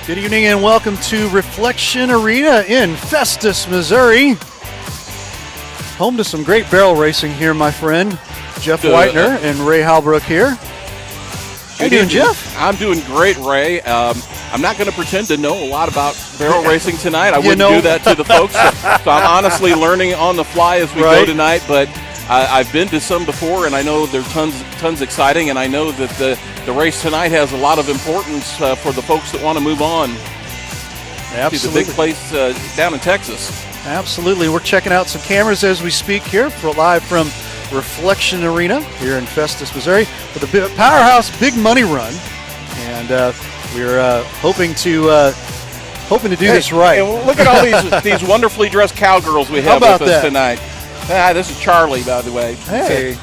Good evening and welcome to Reflection Arena in Festus, Missouri. Home to some great barrel racing here, my friend. Jeff Whitener and Ray Halbrook here. How you doing, Jeff? I'm doing great, Ray. I'm not going to pretend to know a lot about barrel racing tonight. I wouldn't do that to the folks. So I'm honestly learning on the fly as we go tonight. But I've been to some before, and I know they're tons exciting. And I know that the race tonight has a lot of importance for the folks that want to move on. Absolutely. To the big place down in Texas. Absolutely. We're checking out some cameras as we speak here, live from Reflection Arena here in Festus, Missouri, for the Powerhouse Big Money Run. And we're hoping to do this right. And look at all these wonderfully dressed cowgirls we have with us tonight. This is Charlie, by the way. Hey.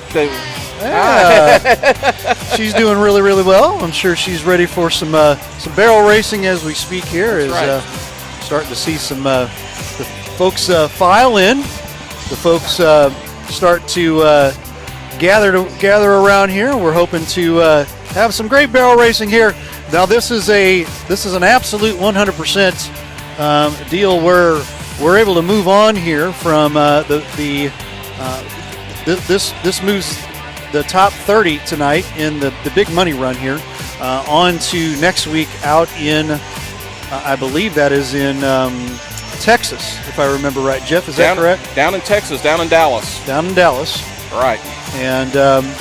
She's doing really, really well. I'm sure she's ready for some barrel racing as we speak here. Starting to see some the folks file in. The folks start to gather around here. We're hoping to have some great barrel racing here. Now this is an absolute 100% deal where we're able to move on here from this moves the top 30 tonight in the big money run here on to next week out in I believe that is in Texas, if I remember right. Jeff, is that correct? Down in Texas, down in Dallas. Down in Dallas. Right. And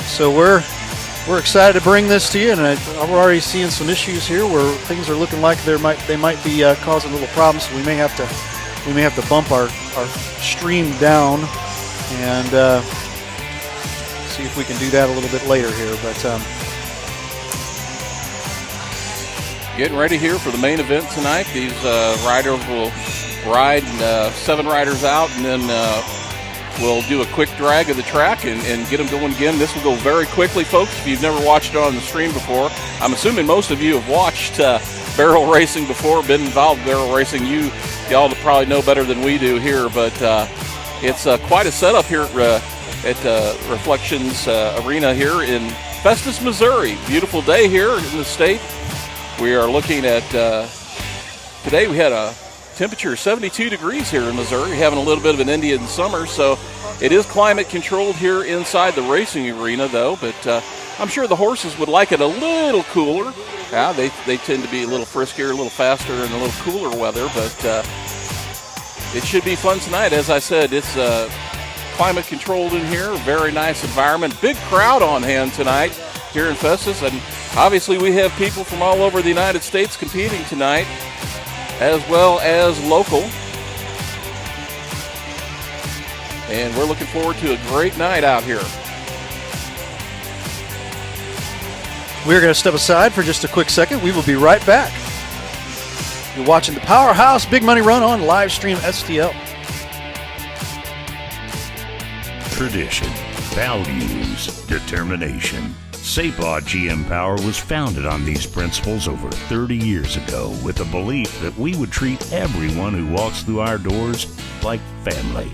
so we're excited to bring this to you, and we're already seeing some issues here where things are looking like they might be causing little problems. So we may have to bump our stream down and see if we can do that a little bit later here. But getting ready here for the main event tonight. These riders will ride 7 riders out, and then we'll do a quick drag of the track and get them going again. This will go very quickly, folks. If you've never watched it on the stream before, I'm assuming most of you have watched barrel racing before, been involved in barrel racing. Y'all probably know better than we do here, but it's quite a setup here at Reflections Arena here in Festus, Missouri. Beautiful day here in the state. We are looking at, today we had a temperature 72 degrees here in Missouri. We're having a little bit of an Indian summer, so it is climate controlled here inside the racing arena, though. But I'm sure the horses would like it a little cooler. Yeah, they tend to be a little friskier, a little faster, and a little cooler weather. But it should be fun tonight. As I said, it's climate controlled in here. Very nice environment. Big crowd on hand tonight here in Festus, and obviously we have people from all over the United States competing tonight, as well as local. And we're looking forward to a great night out here. We're going to step aside for just a quick second. We will be right back. You're watching the Powerhouse Big Money Run on Livestream STL. Tradition, values, determination. Sapah GM Power was founded on these principles over 30 years ago with the belief that we would treat everyone who walks through our doors like family.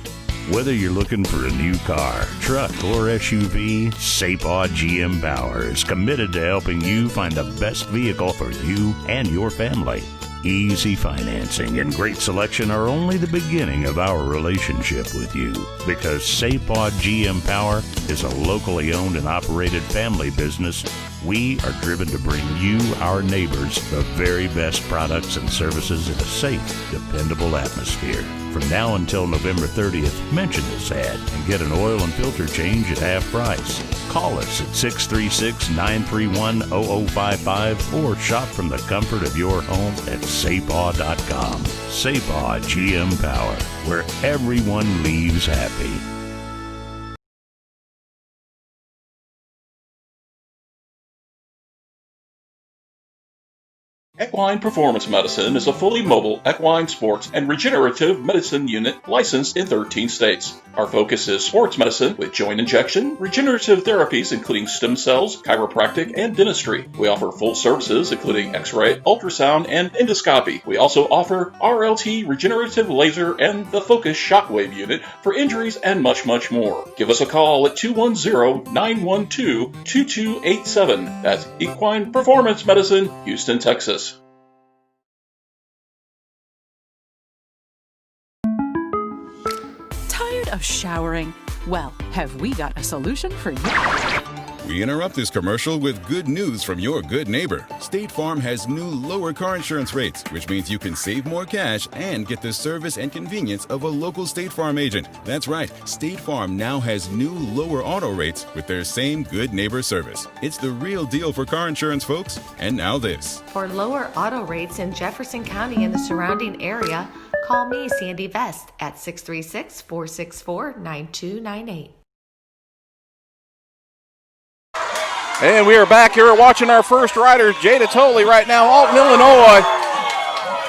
Whether you're looking for a new car, truck, or SUV, Sapah GM Power is committed to helping you find the best vehicle for you and your family. Easy financing and great selection are only the beginning of our relationship with you, because Sapah GM Power is a locally owned and operated family business. We are driven to bring you, our neighbors, the very best products and services in a safe, dependable atmosphere. From now until November 30th, mention this ad and get an oil and filter change at half price. Call us at 636-931-0055 or shop from the comfort of your home at sapah.com. Sapah GM Power, where everyone leaves happy. Equine Performance Medicine is a fully mobile equine sports and regenerative medicine unit licensed in 13 states. Our focus is sports medicine with joint injection, regenerative therapies including stem cells, chiropractic, and dentistry. We offer full services including x-ray, ultrasound, and endoscopy. We also offer RLT regenerative laser and the Focus Shockwave unit for injuries and much, much more. Give us a call at 210-912-2287. That's Equine Performance Medicine, Houston, Texas. Tired of showering? Well, have we got a solution for you? We interrupt this commercial with good news from your good neighbor. State Farm has new lower car insurance rates, which means you can save more cash and get the service and convenience of a local State Farm agent. That's right, State Farm now has new lower auto rates with their same good neighbor service. It's the real deal for car insurance, folks. And now this. For lower auto rates in Jefferson County and the surrounding area, call me, Sandy Vest, at 636-464-9298. And we are back here watching our first rider, Jada Tolley, right now, Alton, Illinois.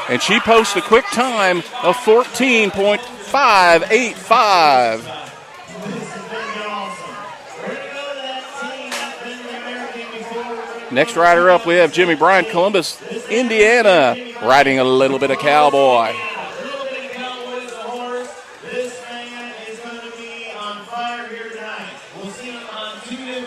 And she posts a quick time of 14.585. Next rider up, we have Jimmy Bryant, Columbus, Indiana, riding a little bit of cowboy.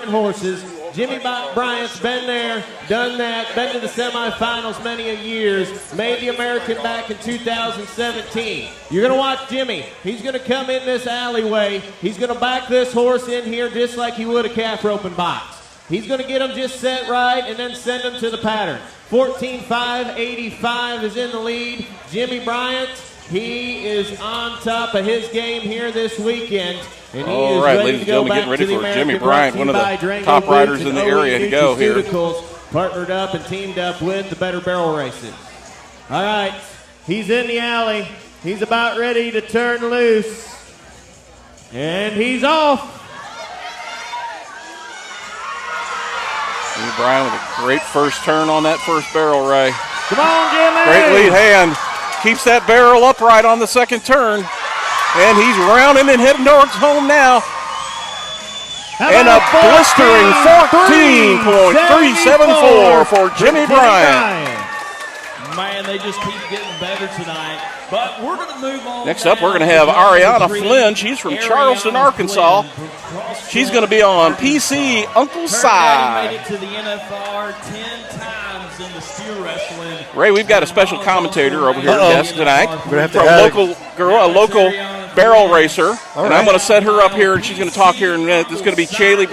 Horses. Jimmy Bryant's been there, done that, been to the semifinals many a years, made the American back in 2017. You're going to watch Jimmy. He's going to come in this alleyway. He's going to back this horse in here just like he would a calf roping box. He's going to get him just set right and then send him to the pattern. 14.585 is in the lead. Jimmy Bryant, he is on top of his game here this weekend. And he all is right, ready ladies and gentlemen, getting ready for Jimmy Bryant, one of the top riders in the area to go here. Partnered up and teamed up with the Better Barrel Races. All right, he's in the alley. He's about ready to turn loose. And he's off. Jimmy Bryant with a great first turn on that first barrel, Ray. Come on, Jimmy. Great lead hand. Keeps that barrel upright on the second turn. And he's rounding and heading towards home now. And a blistering 14.374 for Jimmy Bryant. Man, they just keep getting better tonight. But we're going to move on. Next up, we're going to have Ariana Flynn. She's from Charleston, Arkansas. She's going to be on PC Uncle Si. Made it to the NFR 10 times in the steer wrestling. Ray, we've got a special commentator over here at desk tonight. We're going to have to from add a local girl, a local barrel racer. And I'm going to set her up here, and she's going to talk here in a minute. This is going to be Caitlyn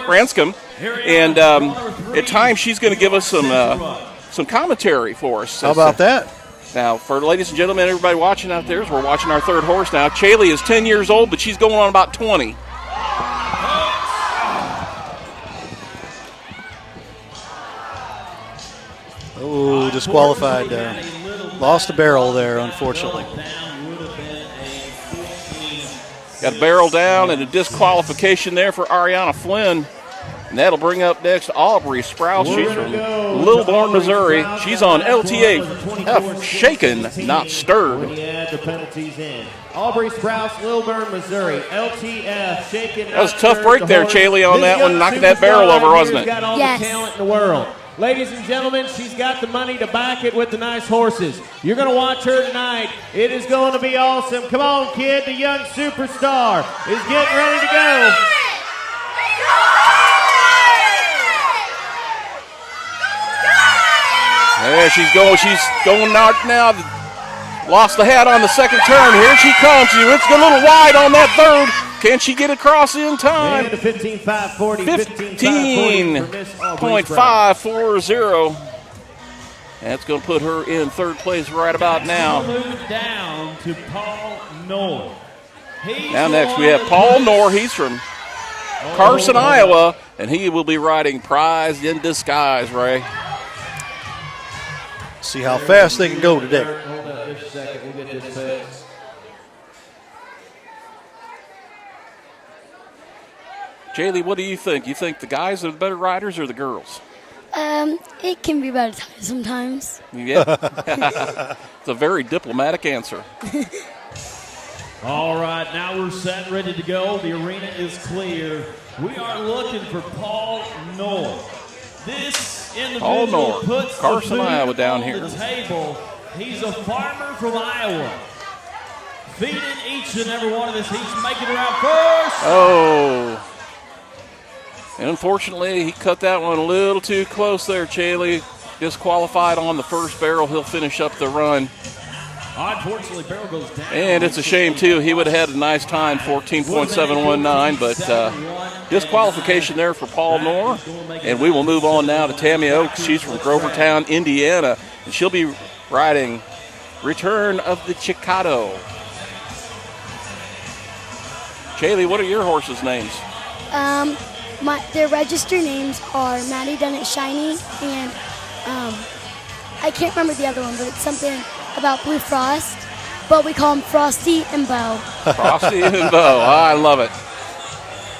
Branscombe. And at times, she's going to give us some commentary for us. How about that? Now, for ladies and gentlemen, everybody watching out there, as we're watching our third horse now, Chaley is 10 years old, but she's going on about 20. Oh, disqualified. Lost a barrel there, unfortunately. Got a barrel down and a disqualification there for Ariana Flynn. And that'll bring up next Aubrey Sprouse. She's from Lilburn, Missouri. She's on LTA. Shaken, not stirred. The penalties in. Aubrey Sprouse, Lilburn, Missouri. LTF, shaken. That was a tough break there, Chaley, on that one, knocking that barrel over, wasn't it? Got all the talent in the world. Ladies and gentlemen, she's got the money to back it with the nice horses. You're going to watch her tonight. It is going to be awesome. Come on, kid. The young superstar is getting ready to go. Yeah, she's going out now. Lost the hat on the second turn. Here she comes. She went a little wide on that third. Can she get across in time? 15.540. That's going to put her in third place right about now. Move down to Paul Knorr. Now next we have Paul Knorr. He's from Carson, Iowa, and he will be riding Prize in Disguise, Ray. See how fast they can go today. Hold on just a second. We'll get this fixed. Jaylee, what do you think? You think the guys are the better riders or the girls? It can be better sometimes. Yeah. It's a very diplomatic answer. All right, now we're set and ready to go. The arena is clear. We are looking for Paul Knorr. This individual Knorr, puts Carson, the food Iowa down on here. the table. He's a farmer from Iowa. Feeding each and every one of us. He's making it around first. Oh. And unfortunately, he cut that one a little too close there, Chaley. Disqualified on the first barrel. He'll finish up the run. Unfortunately, barrel goes down. And it's a shame, too. He would have had a nice time, 14.719, but disqualification there for Paul Knorr. And we will move on now to Tammy Oaks. She's from Grovertown, Indiana, and she'll be riding Return of the Chicado. Kaylee, what are your horses' names? Their registered names are Maddie Dunnett Shiny and I can't remember the other one, but it's something about Blue Frost, but we call them Frosty and Bo. Frosty and Bo. Oh, I love it.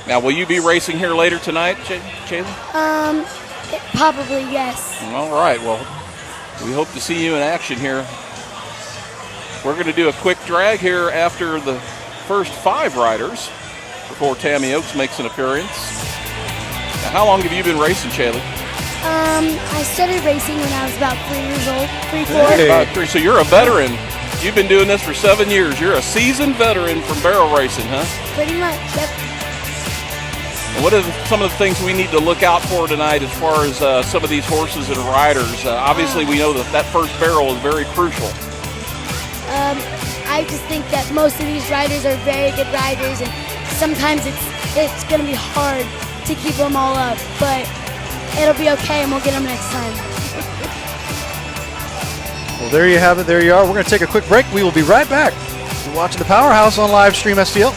Now, will you be racing here later tonight, Kaylee? Probably, yes. All right. Well, we hope to see you in action here. We're going to do a quick drag here after the first 5 riders before Tammy Oaks makes an appearance. Now, how long have you been racing, Kaylee? I started racing when I was about 3 years old, 3, 4. Hey. About 3. So you're a veteran. You've been doing this for 7 years. You're a seasoned veteran from barrel racing, huh? Pretty much, yep. And what are some of the things we need to look out for tonight as far as some of these horses and riders? Obviously, we know that first barrel is very crucial. I just think that most of these riders are very good riders, and sometimes it's going to be hard to keep them all up, but it'll be okay, and we'll get them next time. Well, there you have it. There you are. We're going to take a quick break. We will be right back. You're watching the Powerhouse on live stream STL.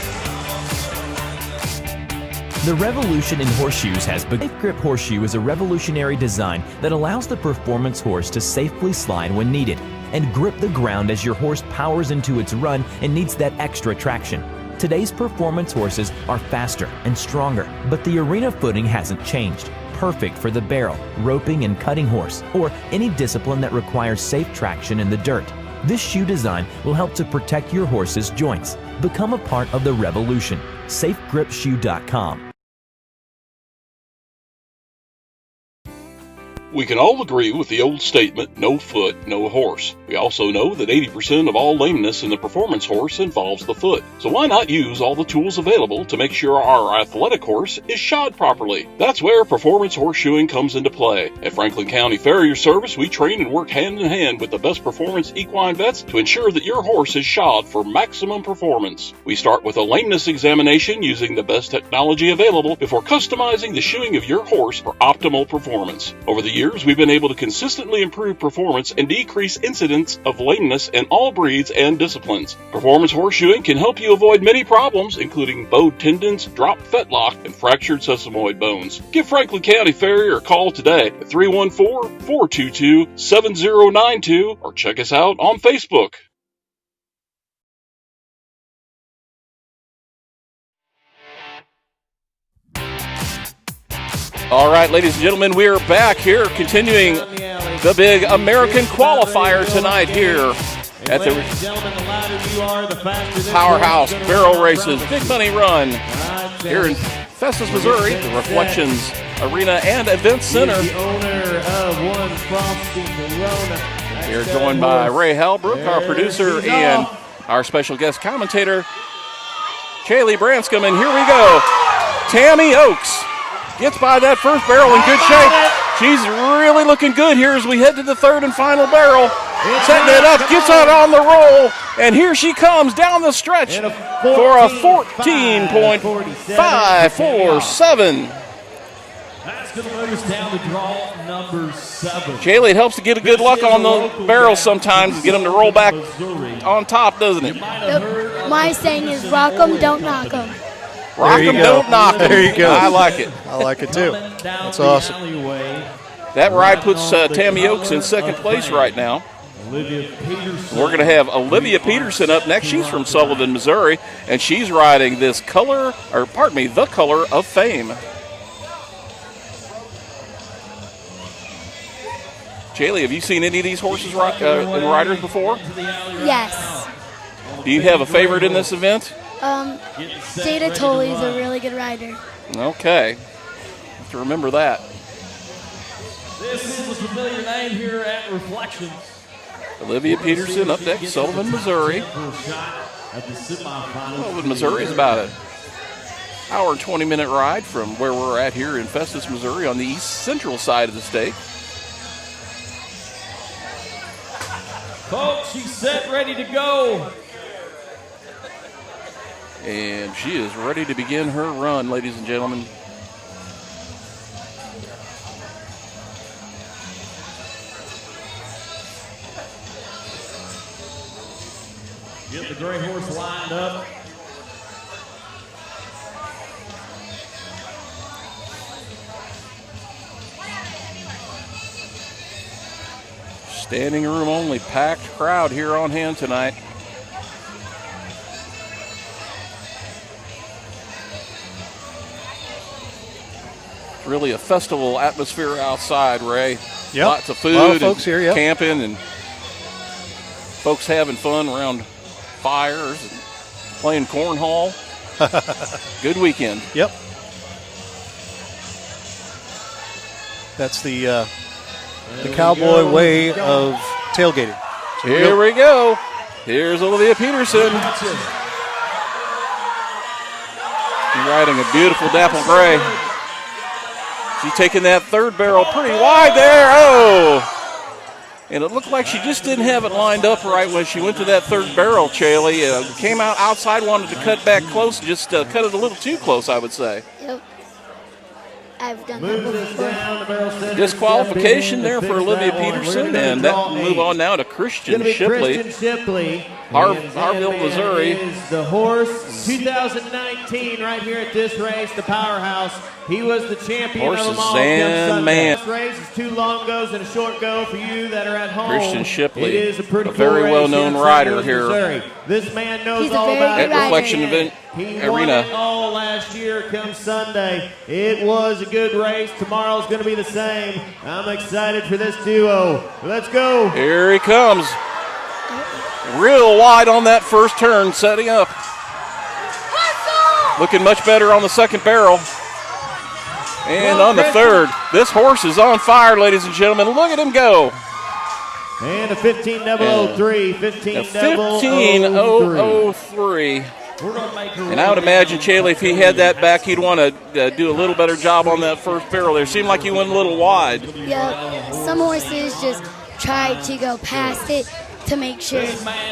The revolution in horseshoes has begun. Safe Grip Horseshoe is a revolutionary design that allows the performance horse to safely slide when needed and grip the ground as your horse powers into its run and needs that extra traction. Today's performance horses are faster and stronger, but the arena footing hasn't changed. Perfect for the barrel, roping, and cutting horse, or any discipline that requires safe traction in the dirt. This shoe design will help to protect your horse's joints. Become a part of the revolution. SafeGripShoe.com. We can all agree with the old statement, no foot, no horse. We also know that 80% of all lameness in the performance horse involves the foot. So why not use all the tools available to make sure our athletic horse is shod properly? That's where performance horseshoeing comes into play. At Franklin County Farrier Service, we train and work hand in hand with the best performance equine vets to ensure that your horse is shod for maximum performance. We start with a lameness examination using the best technology available before customizing the shoeing of your horse for optimal performance. Over the years, we've been able to consistently improve performance and decrease incidents of lameness in all breeds and disciplines. Performance horseshoeing can help you avoid many problems, including bowed tendons, dropped fetlock, and fractured sesamoid bones. Give Franklin County Farrier a call today at 314-422-7092 or check us out on Facebook. All right, ladies and gentlemen, we are back here continuing the big American qualifier tonight here at the Powerhouse Barrel Races Big Money Run here in Festus, Missouri, the Reflections Arena and Event Center. We are joined by Ray Halbrook, our producer, and our special guest commentator, Kaylee Branscombe. And here we go. Tammy Oaks gets by that first barrel in good shape. She's really looking good here as we head to the third and final barrel. Setting it up, gets out on the roll, and here she comes down the stretch for a 14.547. That's going to move us down to draw number 7. Kaylee, it helps to get a good luck on the barrels sometimes and get them to roll back on top, doesn't it? My saying is rock 'em, don't knock 'em. Rock 'em, don't knock 'em. There you go. I like it. I like it too. That's awesome. That ride puts Tammy Oaks in second place right now. Olivia Peterson. We're going to have Olivia Peterson up next. She's from Sullivan, Missouri, and she's riding the Color of Fame. Jaylee, have you seen any of these horses and riders before? Yes. Do you have a favorite in this event? Data Tolley is a really good rider. Okay. Have to remember that. This is a familiar name here at Reflections. Olivia Peterson up next, Sullivan, Missouri. Sullivan, Missouri is about an hour and 20-minute ride from where we're at here in Festus, Missouri on the east central side of the state. Folks, She's set, ready to go. And she is ready to begin her run, ladies and gentlemen. Get the gray horse lined up. Standing room only, packed crowd here on hand tonight. Really a festival atmosphere outside, Ray. Yep. Lots of food, a lot of folks here, yep. Camping, and folks having fun around fires and playing cornhole. Good weekend. Yep. That's the cowboy way of tailgating. So Here we go. Here's Olivia Peterson. She's riding a beautiful dapple gray. She's taking that third barrel pretty wide there. Oh! And it looked like she just didn't have it lined up right when she went to that third barrel, Chaley. Came out outside, wanted to cut back close, just cut it a little too close, I would say. Yep. I've done that before. Disqualification there for Olivia Peterson, and that will move on now to Christian Shipley. Harville, Missouri. Is the horse 2019 right here at this race, the Powerhouse. He was the champion Horse of them is all. man. This race is 2 long goes and a short go for you that are at home. Christian Shipley, it is a pretty a very cool well-known rider here. Missouri. This man knows He's a all very about good it. rider. Reflection Event He Arena. won it all last year come Sunday. It was a good race. Tomorrow's going to be the same. I'm excited for this duo. Let's go. Here he comes. Real wide on that first turn, setting up. Looking much better on the second barrel. And on the third. This horse is on fire, ladies and gentlemen. Look at him go. And a 15.003. 15.003. And I would imagine, Chaley, if he had that back, he'd want to do a little better job on that first barrel there. Seemed like he went a little wide. Yep. Some horses just try to go past it to make sure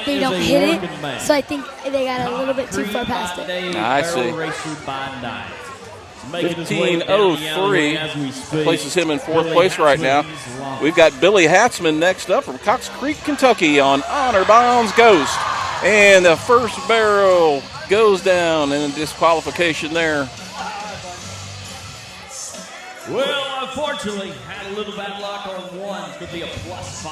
they don't hit it. So I think they got a little bit too far past it. I see. 15.03 places him in fourth place right now. We've got Billy Hatzman next up from Cox Creek, Kentucky on Honor Bounds Ghost. And the first barrel goes down and a disqualification there. Well, unfortunately, had a little bad luck on one. It's going to be a +5.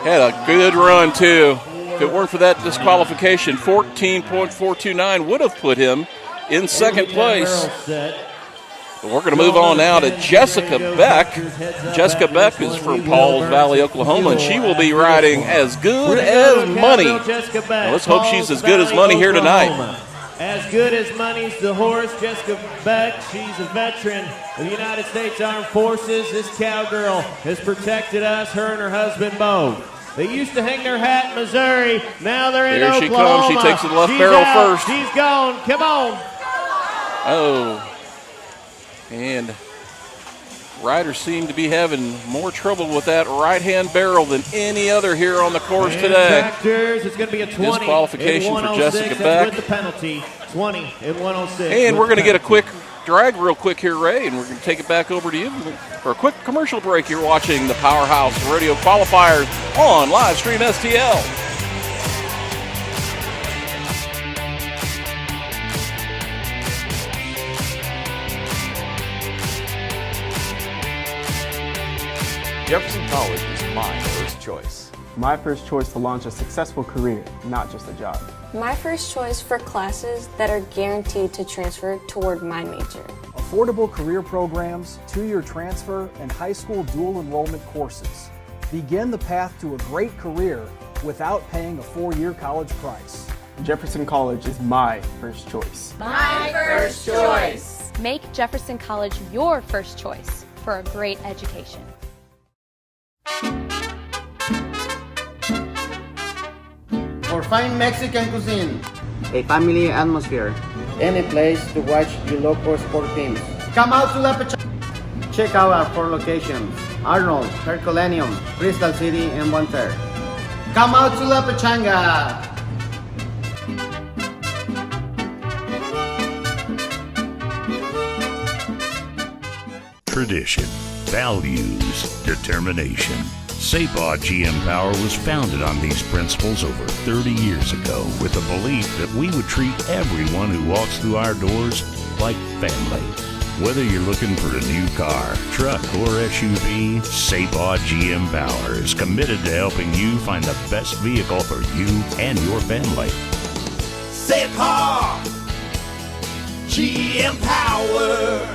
Had a good run, too. If it weren't for that disqualification, 14.429 would have put him in second place. But we're going to move on now to Jessica Beck. Jessica Beck is from Pauls Valley, Oklahoma, and she will be riding As Good as Money. Now, let's hope she's as good as money here tonight. As good as money's the horse, Jessica Beck. She's a veteran of the United States Armed Forces. This cowgirl has protected us, her and her husband both. They used to hang their hat in Missouri. Now they're in Here she Oklahoma. comes. She takes the left She's barrel out. first. She's gone. Come on. Oh. And riders seem to be having more trouble with that right-hand barrel than any other here on the course today. Tractors, it's going to be a 20 disqualification for Jessica Beck. With the penalty, 20 and 106. And we're going to get a quick drag real quick here, Ray, and we're going to take it back over to you for a quick commercial break. You're watching the Powerhouse Radio Qualifiers on Livestream STL. Jefferson College is my first choice. My first choice to launch a successful career, not just a job. My first choice for classes that are guaranteed to transfer toward my major. Affordable career programs, 2-year transfer, and high school dual enrollment courses. Begin the path to a great career without paying a 4-year college price. Jefferson College is my first choice. My first choice. Make Jefferson College your first choice for a great education. For fine Mexican cuisine, a family atmosphere, any place to watch your local sport teams. Come out to La Pecha. Check out our 4 locations: Arnold, Herculaneum, Crystal City, and Bonter. Come out to La Pachanga. Tradition, values, determination. SAPA GM Power was founded on these principles over 30 years ago with the belief that we would treat everyone who walks through our doors like family. Whether you're looking for a new car, truck, or SUV, SAPA GM Power is committed to helping you find the best vehicle for you and your family. SAPA GM Power.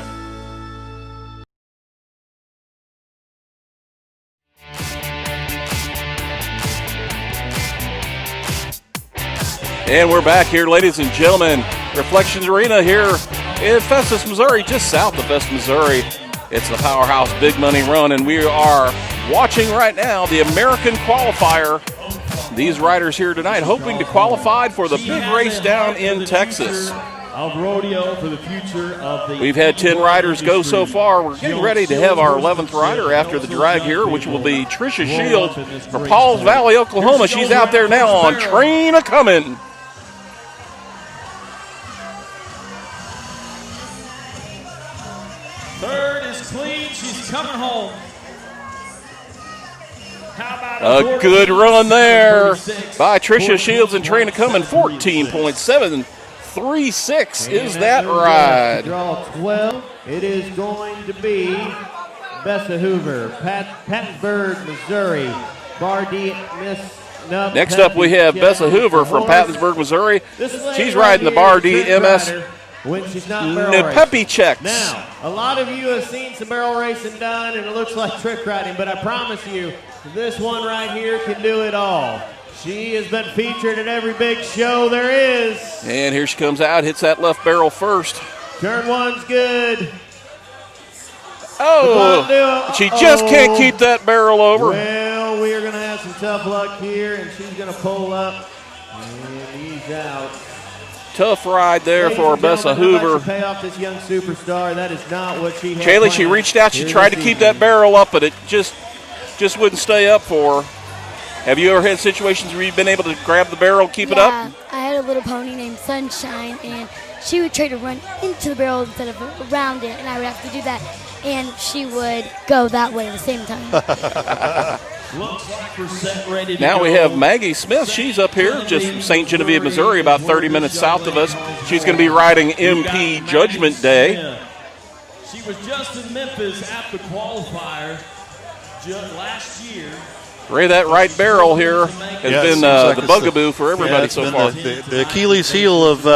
And we're back here, ladies and gentlemen. Reflections Arena here in Festus, Missouri, just south of Festus, Missouri. It's the Powerhouse Big Money Run, and we are watching right now the American qualifier. These riders here tonight hoping to qualify for the big race down in Texas. Of rodeo for the future of the. We've had 10 riders go so far. We're getting ready to have our 11th rider after the drag here, which will be Trisha Shields from Pauls Valley, Oklahoma. She's out there now on Train A-Comin'. Third is clean. She's coming home. How about a good run there by Trisha Shields and Train A-Comin'. 14.736 is that ride. Draw 12. It is going to be Bessa Hoover, Pattonsburg, Missouri. Next up, we have Bessa Hoover from Pattonsburg, Missouri. She's riding the Bar D MS when she's not barrel Peppy checks. Now, a lot of you have seen some barrel racing done, and it looks like trick riding, but I promise you, this one right here can do it all. She has been featured at every big show there is. And here she comes out, hits that left barrel first. Turn one's good. Oh, she just can't keep that barrel over. Well, we are going to have some tough luck here, and she's going to pull up, and he's out. Tough ride there for Bessa Hoover. Pay off this young superstar. That is not what she had Kaylee, planned. she reached out. She tried to keep that barrel up, but it just wouldn't stay up for her. Have you ever had situations where you've been able to grab the barrel, keep it up? Yeah, I had a little pony named Sunshine, and she would try to run into the barrel instead of around it, and I would have to do that, and she would go that way at the same time. Looks like we're set, ready to Now go. we have Maggie Smith. She's up here just from St. Genevieve, Missouri, about 30 minutes south of us. She's going to be riding MP Judgment Day. She was just in Memphis at the qualifier last year. Ray, that right barrel here has been the bugaboo for everybody so far. The Achilles heel of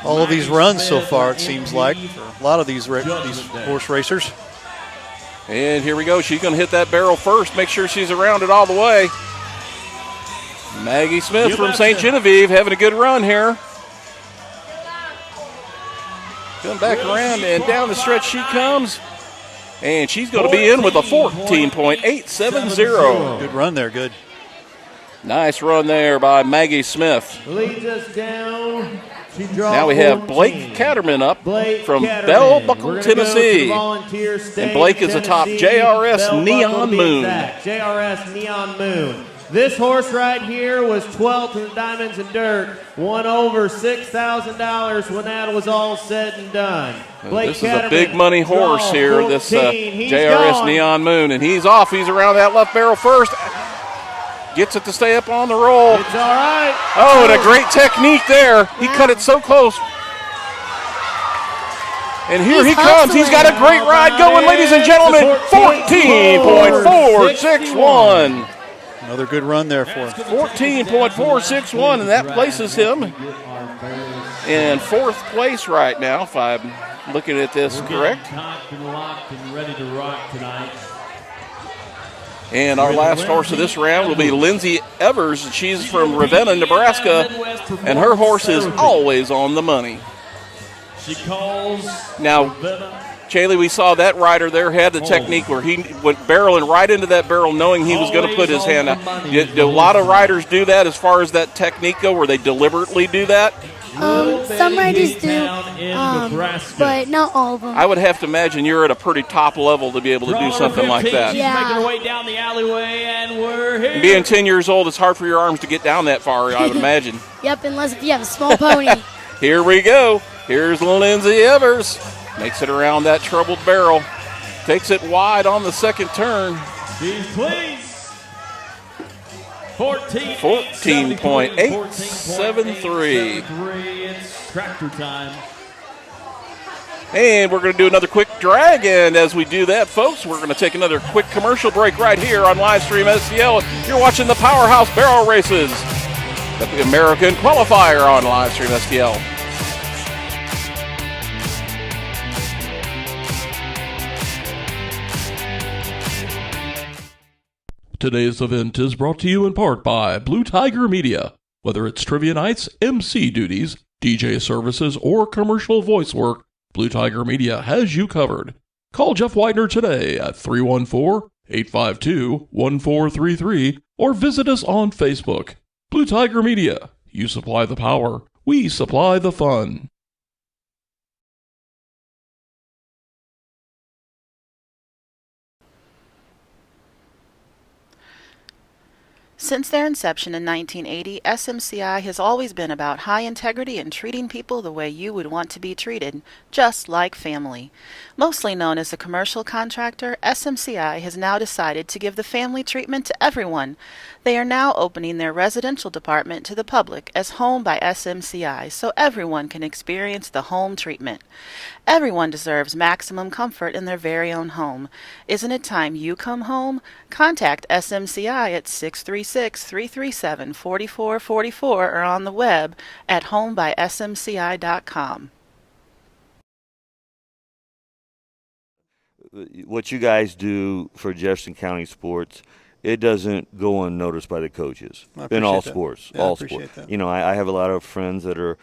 all of these runs so far, it seems like, for a lot of these horse racers. And here we go. She's going to hit that barrel first. Make sure she's around it all the way. Maggie Smith from St. Genevieve having a good run here. Coming back around and down the stretch she comes. And she's going to be in with a 14.870. Good run there, good. Nice run there by Maggie Smith. Leads us down. Now we have Blake Catterman up from Bell Buckle, Tennessee. And Blake is atop JRS Neon Moon. JRS Neon Moon. This horse right here was 12th in the Diamonds and Dirt. Won over $6,000 when that was all said and done. This is a big money horse here, this JRS Neon Moon. And he's off. He's around that left barrel first. Gets it to stay up on the roll. It's all right. Oh, and a great technique there. He cut it so close. And here he comes. He's got a great ride going, ladies and gentlemen. 14.461. Another good run there for him. 14.461, and that places him in fourth place right now, if I'm looking at this correct. Cocked and locked and ready to rock tonight. And our last horse of this round will be Lindsay Evers. She's from Ravenna, Nebraska, and her horse is always on the money. She calls. Now, Chaley, we saw that rider there had the technique where he went barreling right into that barrel knowing he was going to put his hand out. Do a lot of riders do that as far as that technique go, where they deliberately do that? Some riders do, but not all of them. I would have to imagine you're at a pretty top level to be able to do something like that. She's making her way down the alleyway, and we're here. Being 10 years old, it's hard for your arms to get down that far, I would imagine. Yep, unless if you have a small pony. Here we go. Here's Lindsay Evers. Makes it around that troubled barrel. Takes it wide on the second turn. She's clean. 14.873. It's tractor time. And we're going to do another quick drag. And as we do that, folks, we're going to take another quick commercial break right here on Livestream STL. You're watching the Powerhouse Barrel Races, the American Qualifier on Livestream STL. Today's event is brought to you in part by Blue Tiger Media. Whether it's trivia nights, MC duties, DJ services, or commercial voice work, Blue Tiger Media has you covered. Call Jeff Whitener today at 314-852-1433 or visit us on Facebook. Blue Tiger Media. You supply the power. We supply the fun. Since their inception in 1980, SMCI has always been about high integrity and treating people the way you would want to be treated, just like family. Mostly known as a commercial contractor, SMCI has now decided to give the family treatment to everyone. They are now opening their residential department to the public as Home by SMCI so everyone can experience the home treatment. Everyone deserves maximum comfort in their very own home. Isn't it time you come home? Contact SMCI at 636-337-4444 or on the web at homebysmci.com. What you guys do for Jefferson County sports, it doesn't go unnoticed by the coaches in all sports. Yeah, all I appreciate sports. that. You know, I have a lot of friends that are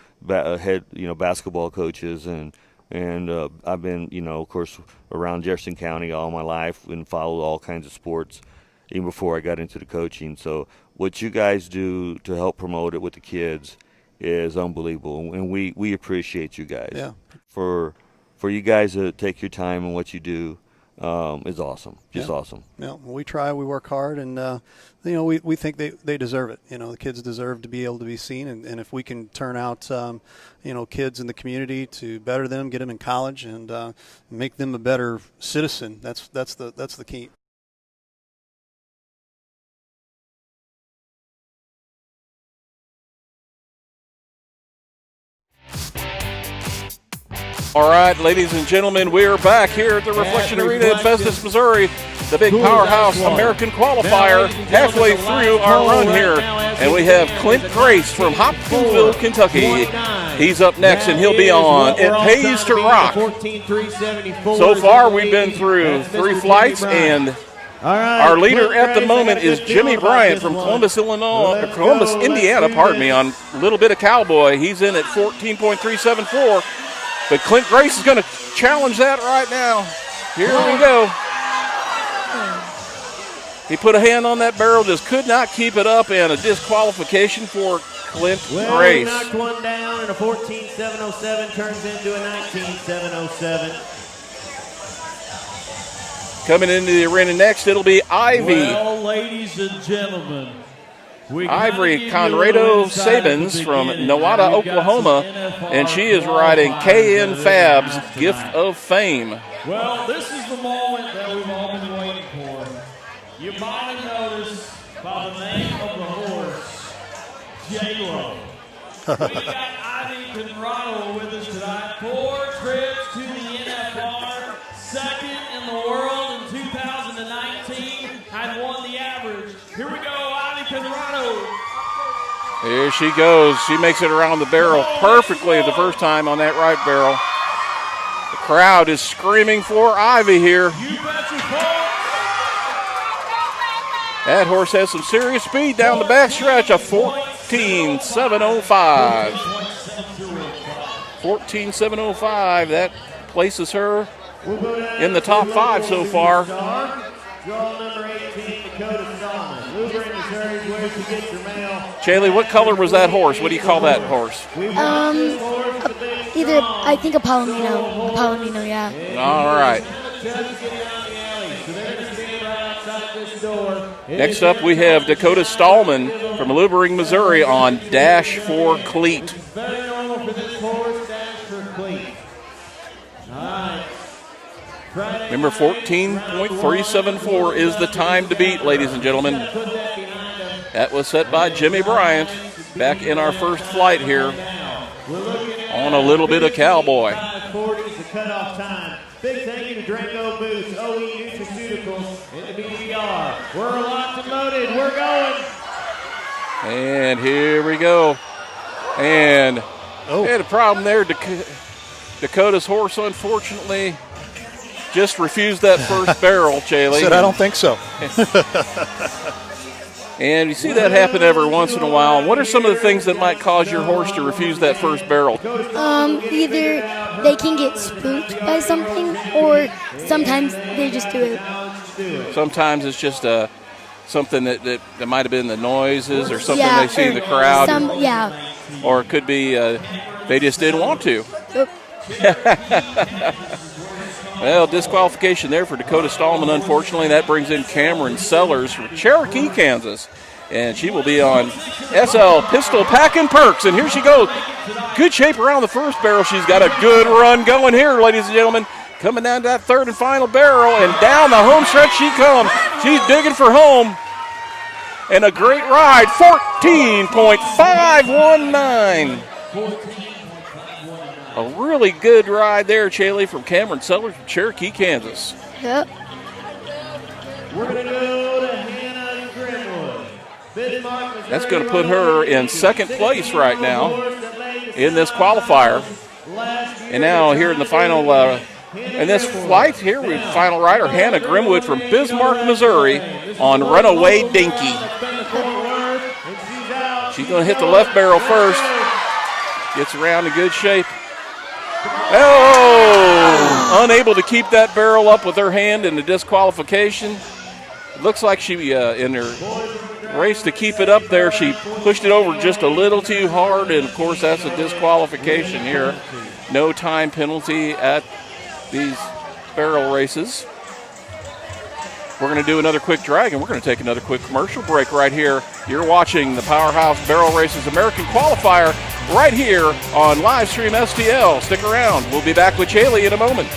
head, basketball coaches, and I've been, of course, around Jefferson County all my life and followed all kinds of sports, even before I got into the coaching. So what you guys do to help promote it with the kids is unbelievable, and we appreciate you guys. Yeah. For you guys to take your time and what you do is awesome. Just awesome. Yeah, we try, we work hard, and we think they deserve it. The kids deserve to be able to be seen, and if we can turn out kids in the community to better them, get them in college, and make them a better citizen, that's the key. All right, ladies and gentlemen, we're back here at the Reflection Arena in Festus, Missouri. The big Powerhouse American Qualifier, halfway through our run here. And we have Clint Grace from Hopkinsville, Kentucky. He's up next, and he'll be on It Pays to Rock. So far, we've been through 3 flights, and our leader at the moment is Jimmy Bryant from Columbus, Indiana, on a little bit of Cowboy. He's in at 14.374. But Clint Grace is going to challenge that right now. Here we go. He put a hand on that barrel, just could not keep it up, and a disqualification for Clint Grace. He knocked one down, and a 14.707 turns into a 19.707. Coming into the arena next, it'll be Ivy. Well, ladies and gentlemen, Ivory Conrado Sabins from Nowata, Oklahoma, and she is riding KN Fab's Gift of Fame. Well, this is the moment that we've all been waiting for. You might have noticed by the name of the horse, J-Lo. We got Ivy Conrado with us tonight. 4 trips to the NFR, second in the world in 2019, had won the average. Here we go, Ivy Conrado. Here she goes. She makes it around the barrel perfectly the first time on that right barrel. The crowd is screaming for Ivy here. You betcha, folks. That horse has some serious speed down the back stretch, a 14.705. 14.705. That places her in the top 5 so far. Draw number 18, Dakota Stallman. Luber in Missouri is where she gets her mail. Shaylee, what color was that horse? What do you call that horse? Either, I think a Palomino. A Palomino, yeah. All right. Next up, we have Dakota Stallman from Lumbering, Missouri on Dash for Cleat. Very normal for this horse, Dash for Cleat. All right. Remember, 14.374 is the time to beat, ladies and gentlemen. That was set by Jimmy Bryant back in our first flight here on a little bit of cowboy. 5:40 is the cutoff time. Big thank you to Drango Boots, OE Nutraceuticals, and the BDR. We're locked and loaded. We're going. And here we go. And we had a problem there. Dakota's horse, unfortunately, just refused that first barrel, Chaley. Said, I don't think so. And you see that happen every once in a while. What are some of the things that might cause your horse to refuse that first barrel? Either they can get spooked by something, or sometimes they just do it. Sometimes it's just something that might have been the noises or something they see in the crowd. Or it could be they just didn't want to. Well, disqualification there for Dakota Stallman, unfortunately. That brings in Cameron Sellers from Cherokee, Kansas. And she will be on SL Pistol Packin' Perks. And here she goes. Good shape around the first barrel. She's got a good run going here, ladies and gentlemen. Coming down to that third and final barrel. And down the home stretch she comes. She's digging for home. And a great ride, 14.519. A really good ride there, Chaley, from Cameron Sellers from Cherokee, Kansas. Yep. We're going to go to Hannah and Grimwood. That's going to put her in second place right now in this qualifier. And now here in the final, in this flight here, we have final rider Hannah Grimwood from Bismarck, Missouri on Runaway Dinky. She's going to hit the left barrel first. Gets around in good shape. Oh! Unable to keep that barrel up with her hand in the disqualification. It looks like she, in her race to keep it up there, she pushed it over just a little too hard, and of course that's a disqualification here. No time penalty at these barrel races. We're going to do another quick drag, and we're going to take another quick commercial break right here. You're watching the Powerhouse Barrel Races American Qualifier right here on Livestream STL. Stick around. We'll be back with Chaley in a moment.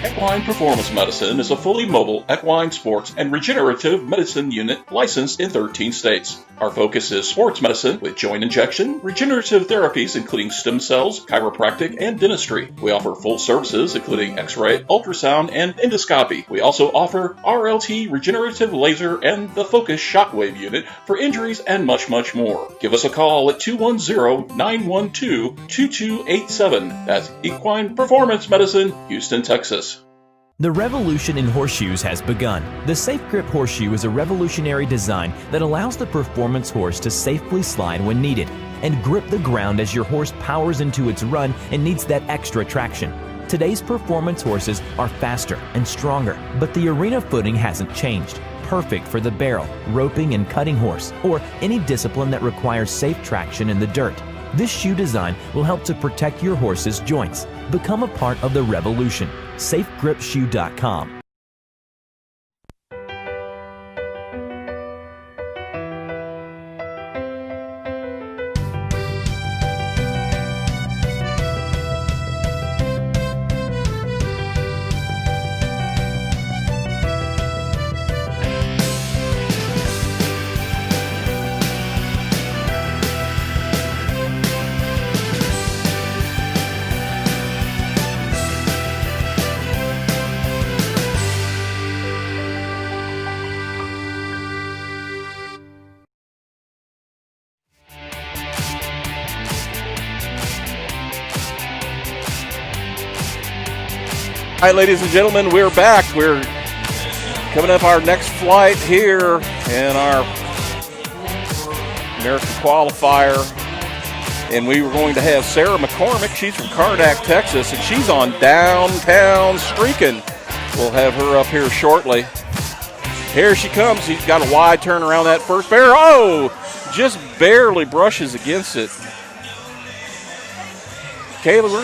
Equine Performance Medicine is a fully mobile equine sports and regenerative medicine unit licensed in 13 states. Our focus is sports medicine with joint injection, regenerative therapies including stem cells, chiropractic, and dentistry. We offer full services including x-ray, ultrasound, and endoscopy. We also offer RLT regenerative laser and the Focus Shockwave unit for injuries and much, much more. Give us a call at 210-912-2287. That's Equine Performance Medicine, Houston, Texas. The revolution in horseshoes has begun. The Safe Grip Horseshoe is a revolutionary design that allows the performance horse to safely slide when needed and grip the ground as your horse powers into its run and needs that extra traction. Today's performance horses are faster and stronger, but the arena footing hasn't changed. Perfect for the barrel, roping, and cutting horse, or any discipline that requires safe traction in the dirt. This shoe design will help to protect your horse's joints. Become a part of the revolution. SafeGripShoe.com. All right, ladies and gentlemen, we're back. We're coming up our next flight here in our American Qualifier. And we were going to have Sarah McCormick. She's from Cardack, Texas, and she's on downtown streaking. We'll have her up here shortly. Here she comes. She's got a wide turn around that first barrel. Oh, just barely brushes against it. Kaylee, we're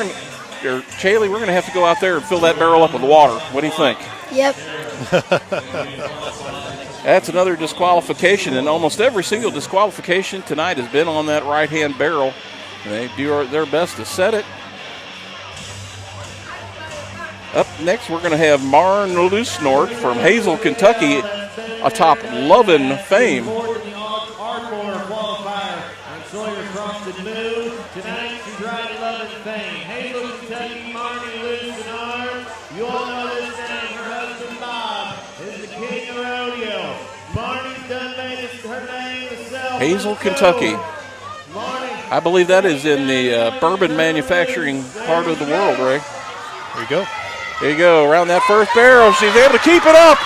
going to have to go out there and fill that barrel up with water. What do you think? Yep. That's another disqualification, and almost every single disqualification tonight has been on that right-hand barrel. They do their best to set it. Up next, we're going to have Marn Lusnort from Hazel, Kentucky, atop Lovin' fame. Tonight, she's riding Lovin' fame. Hazel, Kentucky, Marnie Lusnort. You all know this name. Her husband, Bob, is the king of rodeo. Marnie's done made her name herself. Hazel, Kentucky. I believe that is in the bourbon manufacturing part of the world, Ray. There you go. There you go. Around that first barrel, she's able to keep it up.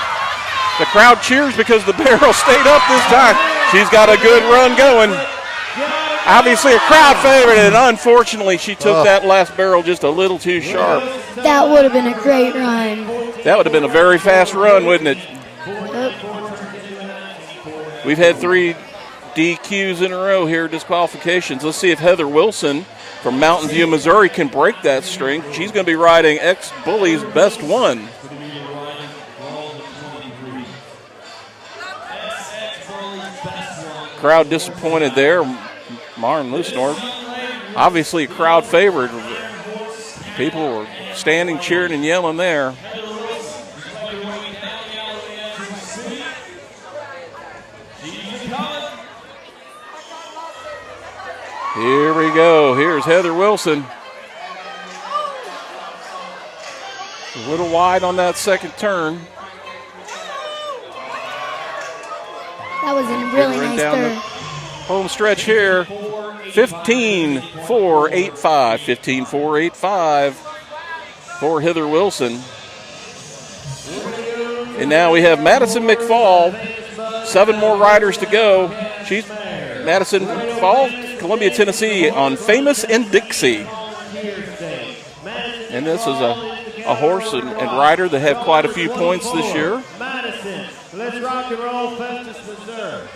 The crowd cheers because the barrel stayed up this time. She's got a good run going. Obviously a crowd favorite, and unfortunately she took that last barrel just a little too sharp. That would have been a great run. That would have been a very fast run, wouldn't it? We've had 3 DQs in a row here, disqualifications. Let's see if Heather Wilson from Mountain View, Missouri can break that string. She's going to be riding ex-Bully's best one. Crowd disappointed there. Marn Lusnort, obviously a crowd favorite. People were standing, cheering, and yelling there. Here we go. Here's Heather Wilson. A little wide on that second turn. That was a really nice turn. Home stretch here. 15.485. 15.485 for Heather Wilson. And now we have Madison McFall. 7 more riders to go. She's Madison McFall, Columbia, Tennessee, on Famous in Dixie. And this is a horse and rider that have quite a few points this year. Madison, let's rock and roll, Festus, Missouri.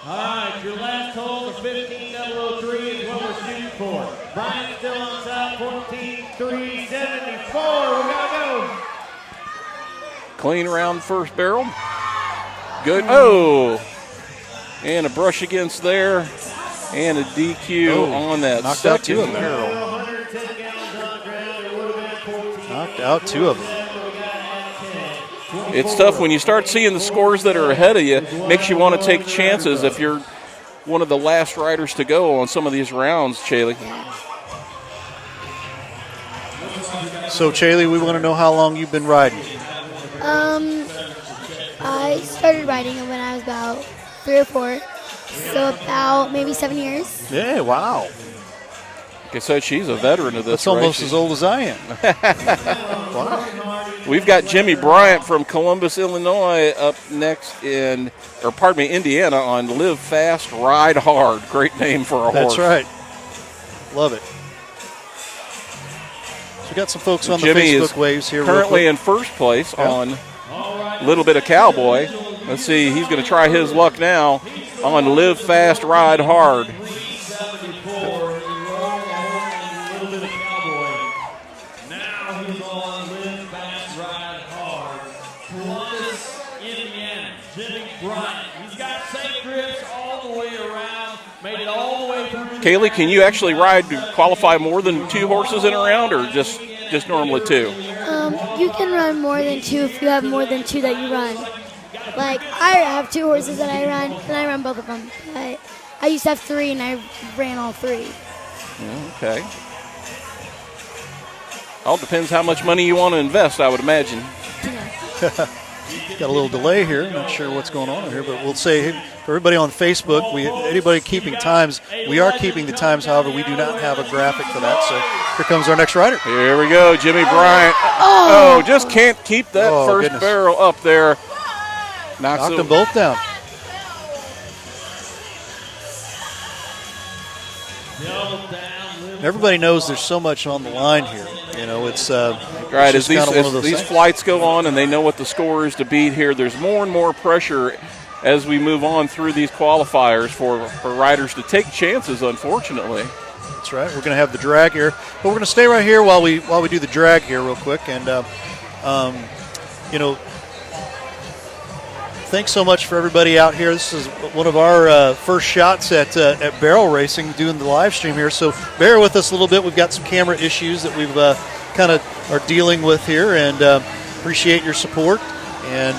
All right, your last hole, the 15.003 is what we're shooting for. Bryant still on top, 14.374. We gotta go. Clean around first barrel. Good. Oh! And a brush against there. And a DQ on that knocked out 2 of them. barrel. Knocked out 2 of them. It's tough when you start seeing the scores that are ahead of you. Makes you want to take chances if you're one of the last riders to go on some of these rounds, Chaley. So, Chaley, we want to know how long you've been riding. I started riding when I was about 3 or 4, so about maybe 7 years. Yeah, wow. Like I said, she's a veteran of this. That's almost as old as I am. Wow. We've got Jimmy Bryant from Columbus, Illinois up next Indiana on Live Fast, Ride Hard. Great name for a horse. That's right. Love it. So we got some folks on Jimmy the Facebook is waves here. Currently in first place on a little bit of Cowboy. Let's see, he's going to try his luck now on Live Fast, Ride Hard. Kaylee, can you actually qualify more than 2 horses in a round, or just normally 2? You can run more than 2 if you have more than 2 that you run. Like, I have 2 horses that I run, and I run both of them. But I used to have 3, and I ran all 3. Okay. All depends how much money you want to invest, I would imagine. Got a little delay here. Not sure what's going on here, but we'll say for everybody on Facebook, anybody keeping times, we are keeping the times. However, we do not have a graphic for that. So here comes our next rider. Here we go, Jimmy Bryant. Oh, just can't keep that first barrel up there. Knocked them both down. Double down. everybody knows there's so much on the line here. You know, it's right. It's as these flights go on and they know what the score is to beat here, there's more and more pressure as we move on through these qualifiers for riders to take chances, unfortunately. That's right. We're going to have the drag here, but we're going to stay right here while we do the drag here real quick. And, you know, thanks so much for everybody out here. This is one of our first shots at barrel racing, doing the live stream here. So bear with us a little bit. We've got some camera issues that we've kind of are dealing with here, and appreciate your support. And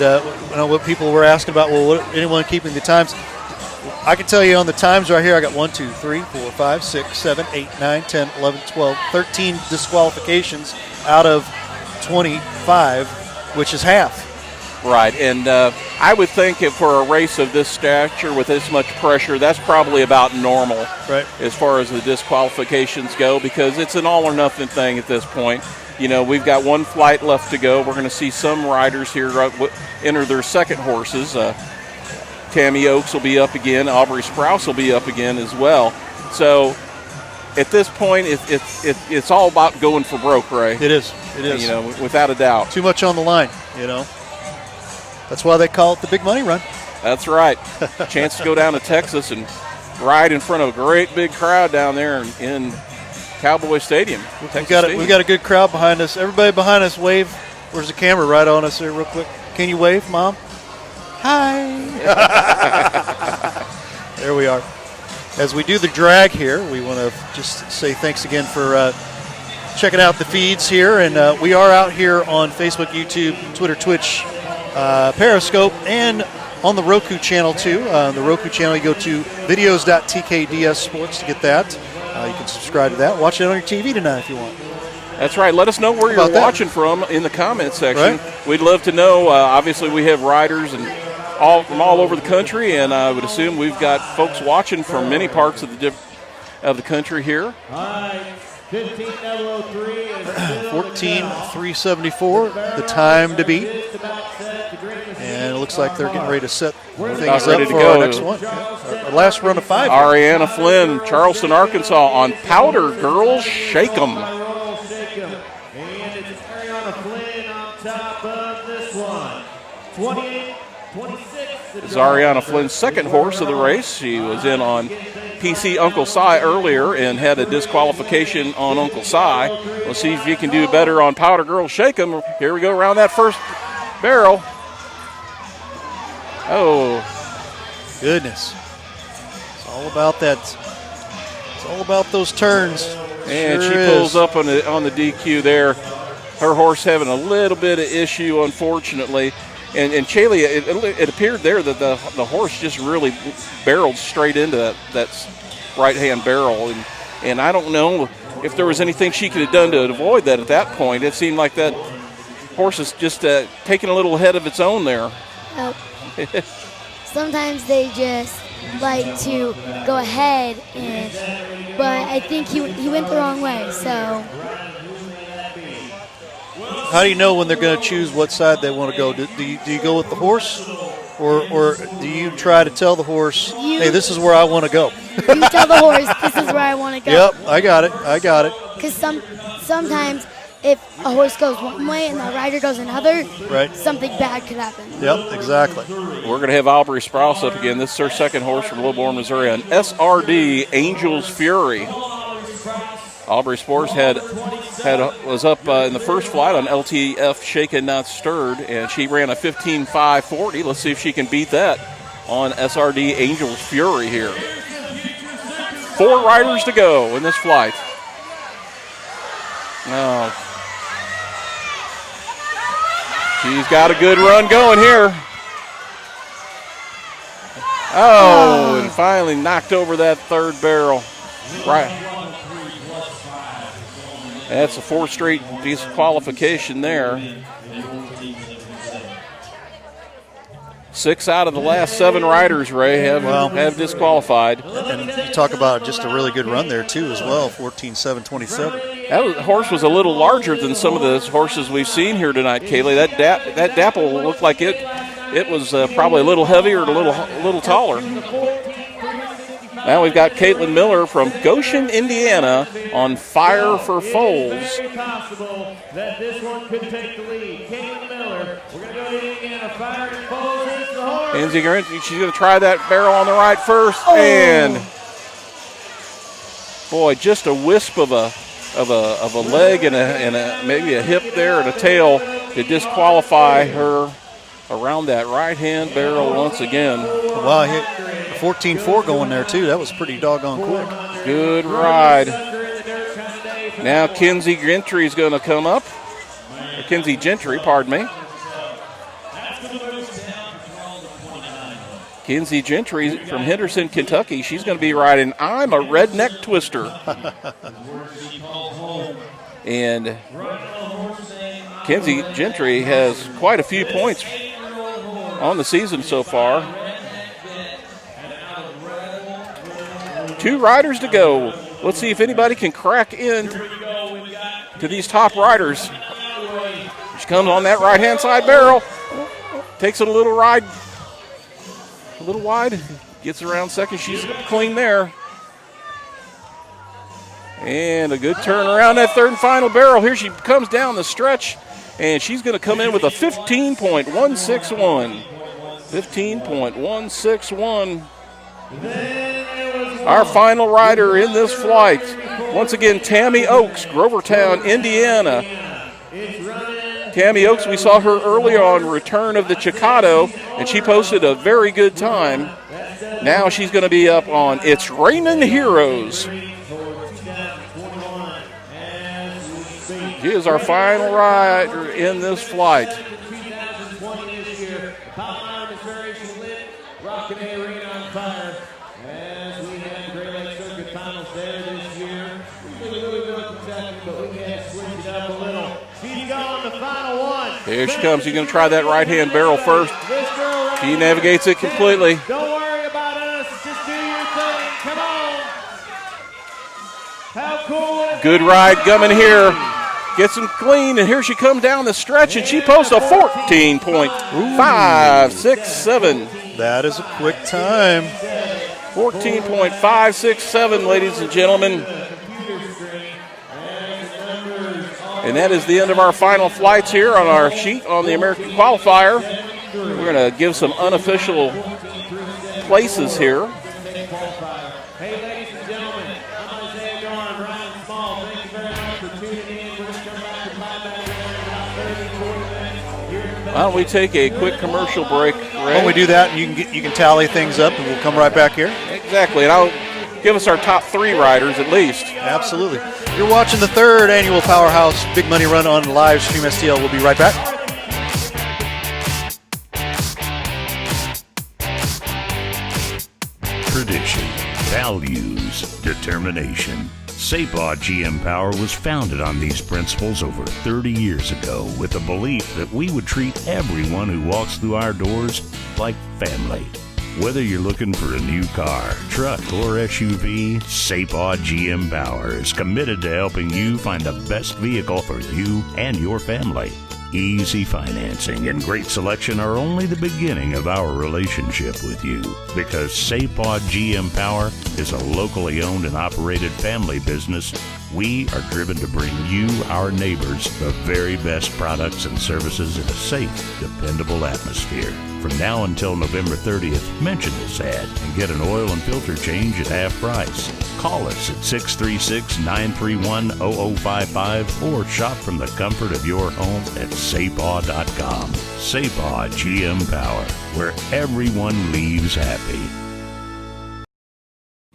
you know what people were asking about, well, anyone keeping the times? I can tell you on the times right here, I got 1, 2, 3, 4, 5, 6, 7, 8, 9, 10, 11, 12, 13 disqualifications out of 25, which is half. Right, and I would think if for a race of this stature with this much pressure, that's probably about normal, right, as far as the disqualifications go, because it's an all-or-nothing thing at this point. You know, we've got one flight left to go. We're going to see some riders here enter their second horses. Tammy Oakes will be up again. Aubrey Sprouse will be up again as well. So at this point, it's all about going for broke, Ray. It is. It is. You know, without a doubt. Too much on the line, you know. That's why they call it the big money run. That's right. Chance to go down to Texas and ride in front of a great big crowd down there in Cowboy Stadium. We've got a good crowd behind us. Everybody behind us, wave. Where's the camera? Right on us here real quick. Can you wave, Mom? Hi. There we are. As we do the drag here, we want to just say thanks again for checking out the feeds here. And we are out here on Facebook, YouTube, Twitter, Twitch, Periscope, and on the Roku channel too. The Roku channel, you go to videos.tkds sports to get that. You can subscribe to that. Watch it on your TV tonight if you want. That's right. Let us know where you're watching from in the comments section. Right. We'd love to know. Obviously, we have riders from all over the country, and I would assume we've got folks watching from many parts of the country here. All right, 15.003 14.374, the time to beat. And it looks like they're getting ready to set things up for our next one. Our last run of 5. Ariana Flynn, Charleston, Arkansas, on Powder Girls Shake 'em. And it's Ariana Flynn on top of this one. 28-26. This is Ariana Flynn's second horse of the race. She was in on PC Uncle Si earlier and had a disqualification on Uncle Si. We'll see if you can do better on Powder Girls Shake 'em. Here we go around that first barrel. Oh, goodness. It's all about that. It's all about those turns. And sure she pulls up on the DQ there. Her horse having a little bit of issue, unfortunately. And Chaley, it appeared there that the horse just really barreled straight into that right-hand barrel. And I don't know if there was anything she could have done to avoid that at that point. It seemed like that horse is just taking a little head of its own there. Sometimes they just like to go ahead, but I think he went the wrong way. So, how do you know when they're going to choose what side they want to go? Do you go with the horse, or do you try to tell the horse, hey, this is where I want to go? You tell the horse, this is where I want to go. Yep, I got it. Because sometimes if a horse goes one way and the rider goes another, right, something bad could happen. Yep, exactly. We're going to have Aubrey Sprouse up again. This is her second horse from Lilburn, Missouri, an SRD Angels Fury. Aubrey Sprouse was up in the first flight on LTF Shaken Not Stirred, and she ran a 15.540. Let's see if she can beat that on SRD Angels Fury here. 4 riders to go in this flight. Oh. She's got a good run going here. Oh, and finally knocked over that third barrel. Right. That's a 4th straight disqualification there. 6 out of the last 7 riders, Ray, have disqualified. And you talk about just a really good run there, too, as well, 14.727. That horse was a little larger than some of the horses we've seen here tonight, Kaylee. That dapple looked like it was probably a little heavier and a little taller. Now we've got Caitlyn Miller from Goshen, Indiana on fire for foals. Very possible that this one could take the lead. Caitlyn Miller, we're going to go to Indiana, fire for foals. It's the horse. Kenzie Gentry, she's going to try that barrel on the right first. And, boy, just a wisp of a leg and maybe a hip there and a tail to disqualify her around that right-hand barrel once again. Wow, hit 14-4 going there, too. That was pretty doggone quick. Good ride. Now Kenzie Gentry is going to come up. Or Kenzie Gentry, pardon me. Kenzie Gentry from Henderson, Kentucky. She's going to be riding I'm a Redneck Twister. And Kenzie Gentry has quite a few points on the season so far. 2 riders to go. Let's see if anybody can crack in to these top riders. She comes on that right-hand side barrel. Takes it a little wide, gets around second. She's clean there. And a good turn around that third and final barrel. Here she comes down the stretch, and she's going to come in with a 15.161. 15.161. Our final rider in this flight. Once again, Tammy Oaks, Grovertown, Indiana. Tammy Oaks, we saw her earlier on Return of the Chicado, and she posted a very good time. Now she's going to be up on It's Rainin' Heroes. She is our final rider in this flight. Here she comes. She's going to try that right-hand barrel first. She navigates it completely. Don't worry about us. Just do your thing. Come on. How cool is Good ride coming here. Gets them clean, and here she comes down the stretch, and she posts a 14.567. That is a quick time. 14.567, ladies and gentlemen. And that is the end of our final flights here on our sheet on the American Qualifier. We're going to give some unofficial places here. Hey, ladies and gentlemen, I'm Isaiah Garn, Ryan Small. Thank you very much for tuning in. We're going to come back to my back in about 30, 40 minutes. Why don't we take a quick commercial break, Ray? Why don't we do that, and you can tally things up, and we'll come right back here. Exactly, and I'll give us our top 3 riders at least. Absolutely. You're watching the 3rd annual Powerhouse Big Money Run on live stream STL. We'll be right back. Tradition, values, determination. SAPA GM Power was founded on these principles over 30 years ago with the belief that we would treat everyone who walks through our doors like family. Whether you're looking for a new car, truck, or SUV, SAPA GM Power is committed to helping you find the best vehicle for you and your family. Easy financing and great selection are only the beginning of our relationship with you, because SAPA GM Power is a locally owned and operated family business. We are driven to bring you, our neighbors, the very best products and services in a safe, dependable atmosphere. From now until November 30th, mention this ad and get an oil and filter change at half price. Call us at 636-931-0055 or shop from the comfort of your home at SAPA.com. SAPA GM Power, where everyone leaves happy.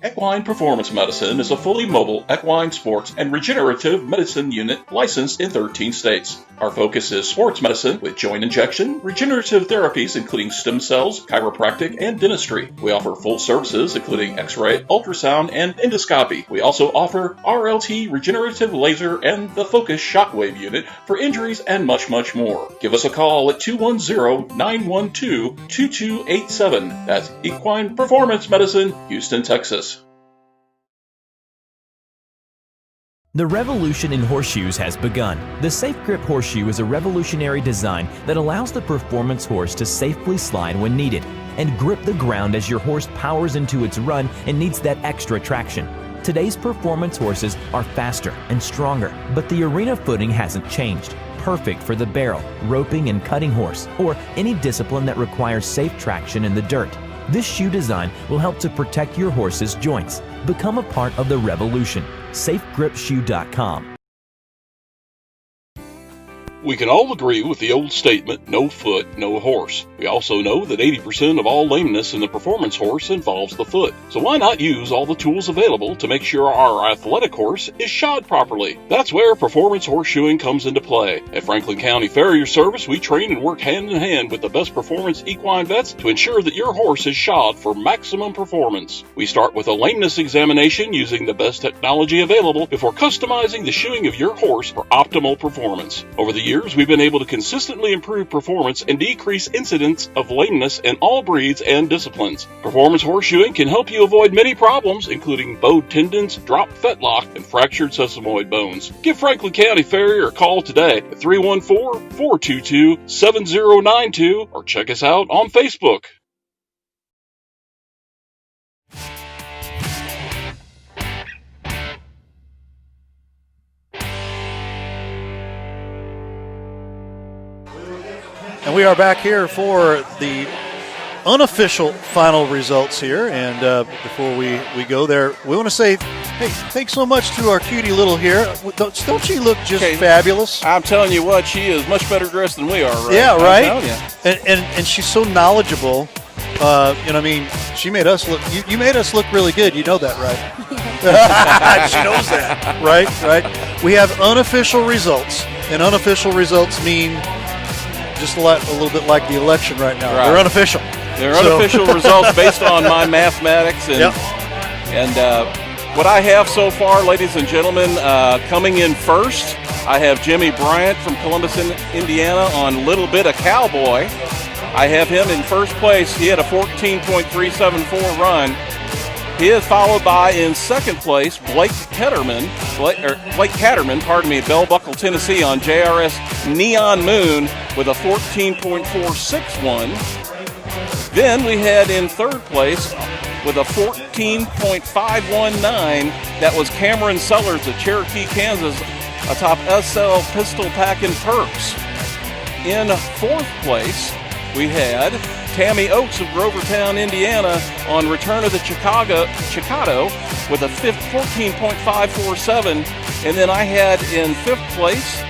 Equine Performance Medicine is a fully mobile equine sports and regenerative medicine unit licensed in 13 states. Our focus is sports medicine with joint injection, regenerative therapies including stem cells, chiropractic, and dentistry. We offer full services including x-ray, ultrasound, and endoscopy. We also offer RLT regenerative laser and the Focus Shockwave unit for injuries and much, much more. Give us a call at 210-912-2287. That's Equine Performance Medicine, Houston, Texas. The revolution in horseshoes has begun. The Safe Grip Horseshoe is a revolutionary design that allows the performance horse to safely slide when needed. and grip the ground as your horse powers into its run and needs that extra traction. Today's performance horses are faster and stronger, but the arena footing hasn't changed. Perfect for the barrel, roping, and cutting horse, or any discipline that requires safe traction in the dirt. This shoe design will help to protect your horse's joints. Become a part of the revolution. SafeGripShoe.com. We can all agree with the old statement, no foot, no horse. We also know that 80% of all lameness in the performance horse involves the foot. So why not use all the tools available to make sure our athletic horse is shod properly? That's where performance horseshoeing comes into play. At Franklin County Farrier Service, we train and work hand in hand with the best performance equine vets to ensure that your horse is shod for maximum performance. We start with a lameness examination using the best technology available before customizing the shoeing of your horse for optimal performance. Over the years, we've been able to consistently improve performance and decrease incidents of lameness in all breeds and disciplines. Performance horseshoeing can help you avoid many problems, including bowed tendons, dropped fetlock, and fractured sesamoid bones. Give Franklin County Farrier a call today at 314-422-7092 or check us out on Facebook. And we are back here for the unofficial final results here. And before we go there, we want to say, hey, thanks so much to our cutie little here. Don't she look just fabulous? I'm telling you what, she is much better dressed than we are, right? Yeah, right? I'm telling you. And she's so knowledgeable. She made us look, you made us look really good. You know that, right? She knows that. Right. We have unofficial results. And unofficial results mean just a little bit like the election right now. Right. They're unofficial. They're unofficial results based on my mathematics. And what I have so far, ladies and gentlemen, coming in first, I have Jimmy Bryant from Columbus, Indiana on Little Bit of Cowboy. I have him in first place. He had a 14.374 run. He is followed by, in second place, Blake Catterman, Bell Buckle, Tennessee, on JRS Neon Moon with a 14.461. Then we had in third place with a 14.519. That was Cameron Sellers of Cherokee, Kansas, atop SL Pistol Packin' Perks. In fourth place, we had Tammy Oaks of Grovertown, Indiana, on Return of the Chicado with a 14.547. And then I had in fifth place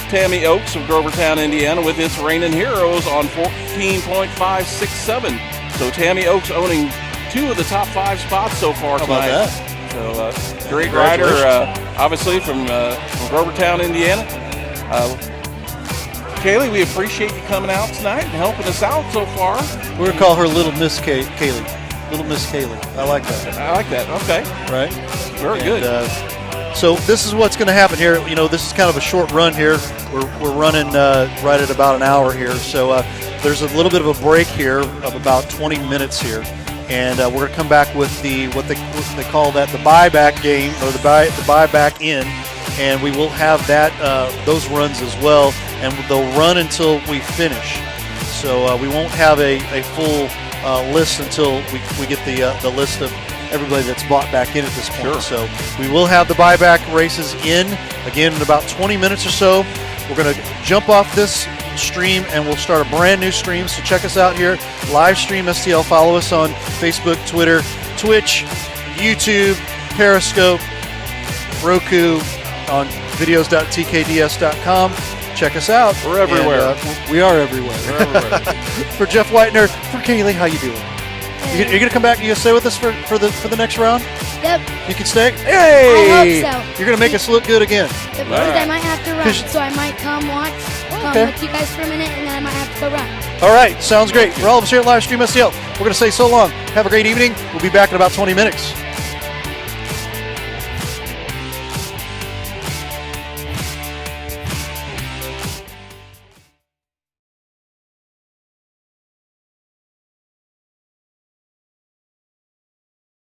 Tammy Oaks of Grovertown, Indiana, with its Reigning Heroes on 14.567. So Tammy Oaks owning two of the top five spots so far tonight. How about that? So great rider, obviously from Grovertown, Indiana. Kaylee, we appreciate you coming out tonight and helping us out so far. We're going to call her Little Miss Kaylee. Little Miss Kaylee. I like that. Okay. Right? Very good. So this is what's going to happen here. This is kind of a short run here. We're running right at about an hour here. So there's a little bit of a break here of about 20 minutes here. And we're going to come back with what they call that the buyback game, or the buyback in. And we will have those runs as well, and they'll run until we finish. So we won't have a full list until we get the list of everybody that's bought back in at this point. Sure. So we will have the buyback races in again in about 20 minutes or so. We're going to jump off this stream and we'll start a brand new stream. So check us out here, live stream STL. Follow us on Facebook, Twitter, Twitch, YouTube, Periscope, Roku, on videos.tkds.com. Check us out. We're everywhere. And, we are everywhere. We're everywhere. For Jeff Whitener, for Kaylee, how you doing? You're going to come back? You going to stay with us for the next round? Yep. You can stay? Hey! I hope so. You're going to make us look good again. Because I might have to run, so I might come with you guys for a minute, and then I might have to go run. All right. Sounds great. For all of us here at Livestream STL, we're going to say so long. Have a great evening. We'll be back in about 20 minutes.